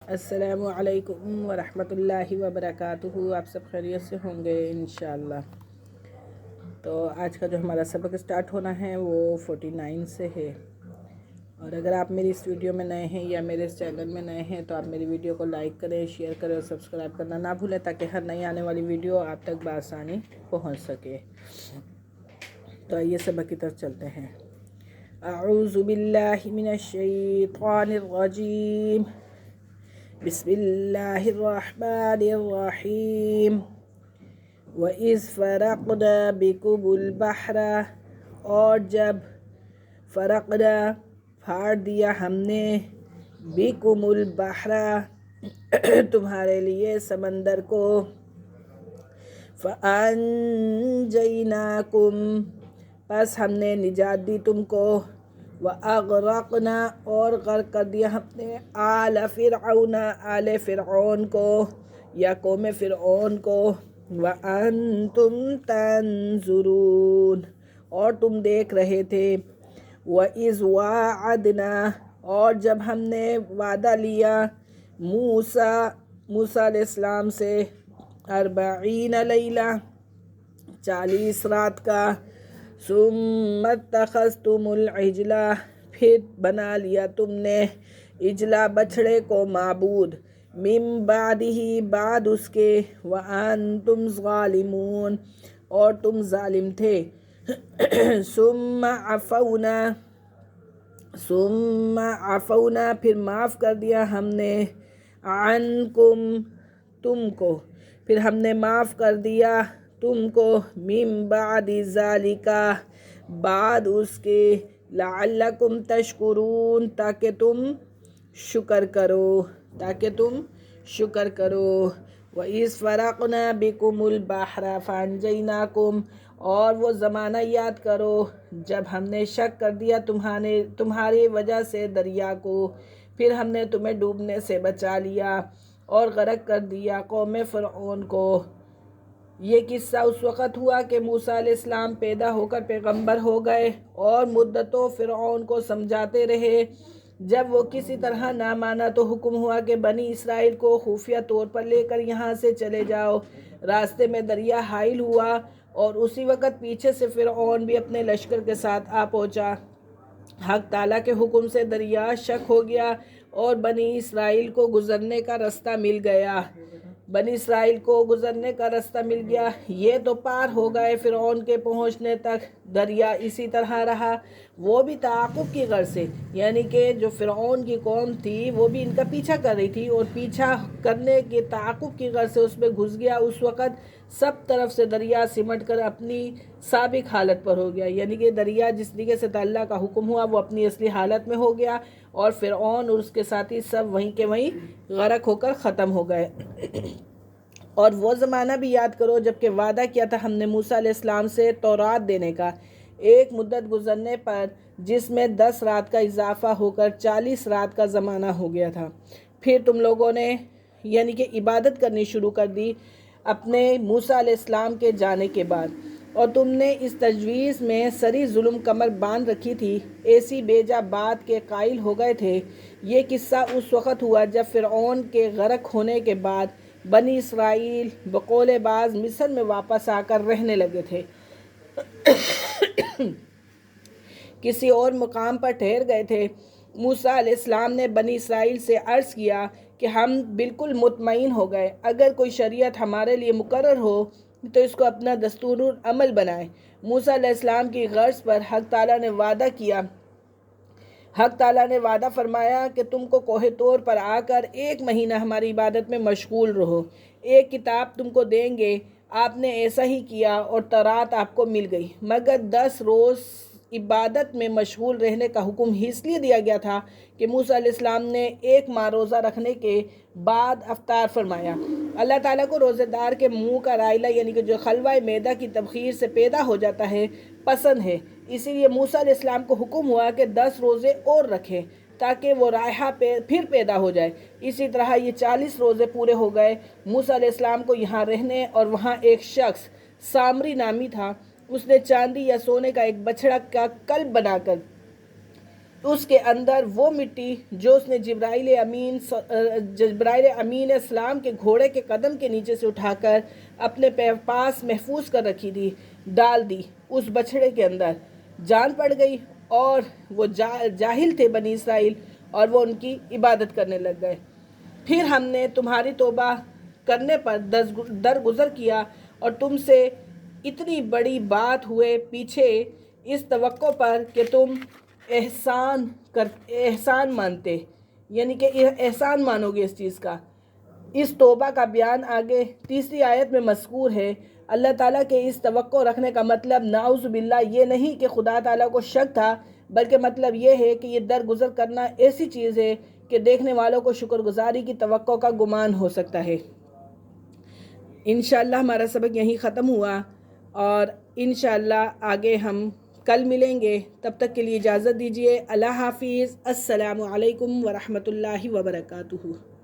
السلام علیکم ورحمۃ اللہ وبرکاتہ۔ آپ سب خیریت سے ہوں گے انشاءاللہ۔ تو آج کا جو ہمارا سبق اسٹارٹ ہونا ہے وہ 49 سے ہے، اور اگر آپ میری اس ویڈیو میں نئے ہیں یا میرے اس چینل میں نئے ہیں تو آپ میری ویڈیو کو لائک کریں، شیئر کریں اور سبسکرائب کرنا نہ بھولیں تاکہ ہر نئی آنے والی ویڈیو آپ تک بآسانی پہنچ سکے۔ تو آئیے سبق کی طرف چلتے ہیں۔ اعوذ باللہ من الشیطان الرجیم، بسم اللہ الرحمن الرحیم۔ وَإِذْ فَرَقْنَا بِكُمُ الْبَحْرَ، اور جب فرقنا پھاڑ دیا ہم نے، بِكُمُ الْبَحْرَ تمہارے لیے سمندر کو، فَأَنْجَيْنَاكُمْ پس ہم نے نجات دی تم کو، وَأَغْرَقْنَا اور غرق کر دیا ہم نے، آلَ فرعون آل فرعون کو یا قوم فرعون کو، وَأَنْتُمْ تَنْظُرُونَ اور تم دیکھ رہے تھے، وَإِذْ وَاعَدْنَا اور جب ہم نے وعدہ لیا موسیٰ علیہ السلام سے، 40 لیلہ 40 رات کا، ثُمَّ اتَّخَذْتُمُ الْعِجْلَ پھر بنا لیا تم نے اجلا بچھڑے کو معبود، من بعدہ بعد اس کے، وَأَنْتُمْ ظَالِمُونَ اور تم ظالم تھے، ثُمَّ عَفَوْنَا پھر معاف کر دیا ہم نے، عَنْکُمْ تم کو، پھر ہم نے معاف کر دیا تم کو، من بعد ذالک بعد اس کے، لعلکم تشکرون تاکہ تم شکر کرو۔ وَإِذْ فَرَقْنَا بِكُمُ الْبَحْرَ فَأَنْجَيْنَاكُمْ اور وہ زمانہ یاد کرو جب ہم نے شک کر دیا تمہاری وجہ سے دریا کو، پھر ہم نے تمہیں ڈوبنے سے بچا لیا اور غرق کر دیا قوم فرعون کو۔ یہ قصہ اس وقت ہوا کہ موسیٰ علیہ السلام پیدا ہو کر پیغمبر ہو گئے اور مدتوں فرعون کو سمجھاتے رہے۔ جب وہ کسی طرح نہ مانا تو حکم ہوا کہ بنی اسرائیل کو خفیہ طور پر لے کر یہاں سے چلے جاؤ۔ راستے میں دریا حائل ہوا اور اسی وقت پیچھے سے فرعون بھی اپنے لشکر کے ساتھ آ پہنچا۔ حق تعالیٰ کے حکم سے دریا شق ہو گیا اور بنی اسرائیل کو گزرنے کا رستہ مل گیا۔ یہ تو پار ہو گئے فرعون کے پہنچنے تک، دریا اسی طرح رہا، وہ بھی تعاقب کی غرض سے، یعنی کہ جو فرعون کی قوم تھی وہ بھی ان کا پیچھا کر رہی تھی اور پیچھا کرنے کے تعاقب کی غرض سے اس میں گھس گیا۔ اس وقت سب طرف سے دریا سمٹ کر اپنی سابق حالت پر ہو گیا، یعنی کہ دریا جس طریقے سے اللہ کا حکم ہوا وہ اپنی اصلی حالت میں ہو گیا، اور فرعون اور اس کے ساتھی سب وہیں کے وہیں غرق ہو کر ختم ہو گئے۔ اور وہ زمانہ بھی یاد کرو جب کہ وعدہ کیا تھا ہم نے موسیٰ علیہ السلام سے تورات دینے کا، ایک مدت گزرنے پر جس میں 10 رات کا اضافہ ہو کر 40 رات کا زمانہ ہو گیا تھا۔ پھر تم لوگوں نے یعنی کہ عبادت کرنی شروع کر دی اپنے موسیٰ علیہ السلام کے جانے کے بعد، اور تم نے اس تجویز میں سری ظلم کمر باندھ رکھی تھی، ایسی بیجا بات کے قائل ہو گئے تھے۔ یہ قصہ اس وقت ہوا جب فرعون کے غرق ہونے کے بعد بنی اسرائیل بقول بعض مصر میں واپس آ کر رہنے لگے تھے، کسی اور مقام پر ٹھہر گئے تھے۔ موسیٰ علیہ السلام نے بنی اسرائیل سے عرض کیا کہ ہم بالکل مطمئن ہو گئے، اگر کوئی شریعت ہمارے لیے مقرر ہو تو اس کو اپنا دستور عمل بنائیں۔ موسیٰ علیہ السلام کی غرض پر حق تعالیٰ نے وعدہ فرمایا کہ تم کو کوہ طور پر آ کر 1 مہینہ ہماری عبادت میں مشغول رہو، ایک کتاب تم کو دیں گے۔ آپ نے ایسا ہی کیا اور تورات آپ کو مل گئی، مگر 10 روز عبادت میں مشغول رہنے کا حکم اس لیے دیا گیا تھا کہ موسیٰ علیہ السلام نے 1 ماہ روزہ رکھنے کے بعد افطار فرمایا۔ اللہ تعالیٰ کو روزے دار کے منہ کا رائلہ یعنی کہ جو خلوہ معدہ کی تبخیر سے پیدا ہو جاتا ہے پسند ہے، اسی لیے موسیٰ علیہ السلام کو حکم ہوا کہ 10 روزے اور رکھیں تاکہ وہ رائحہ پھر پیدا ہو جائے۔ اسی طرح یہ 40 روزے پورے ہو گئے موسیٰ علیہ السلام کو یہاں رہنے، اور وہاں ایک شخص سامری نامی تھا، اس نے چاندی یا سونے کا ایک بچھڑا کا کلب بنا کر اس کے اندر وہ مٹی جو اس نے جبرائیل امین اسلام کے گھوڑے کے قدم کے نیچے سے اٹھا کر اپنے پاس محفوظ کر رکھی تھی ڈال دی اس بچھڑے کے اندر. جان پڑ گئی اور وہ جاہل تھے بنی اسرائیل اور وہ ان کی عبادت کرنے لگ گئے. پھر ہم نے تمہاری توبہ کرنے پر درگزر کیا اور تم سے اتنی بڑی بات ہوئے پیچھے اس توقع پر کہ تم احسان مانتے، یعنی کہ احسان مانو گے اس چیز کا. اس توبہ کا بیان آگے تیسری آیت میں مذکور ہے. اللہ تعالیٰ کے اس توقع رکھنے کا مطلب نعوذ باللہ یہ نہیں کہ خدا تعالیٰ کو شک تھا، بلکہ مطلب یہ ہے کہ یہ درگزر کرنا ایسی چیز ہے کہ دیکھنے والوں کو شکر گزاری کی توقع کا گمان ہو سکتا ہے. انشاءاللہ ہمارا سبق یہیں ختم ہوا اور انشاءاللہ آگے ہم کل ملیں گے. تب تک کے لیے اجازت دیجیے. اللہ حافظ. السلام علیکم ورحمۃ اللہ وبرکاتہ.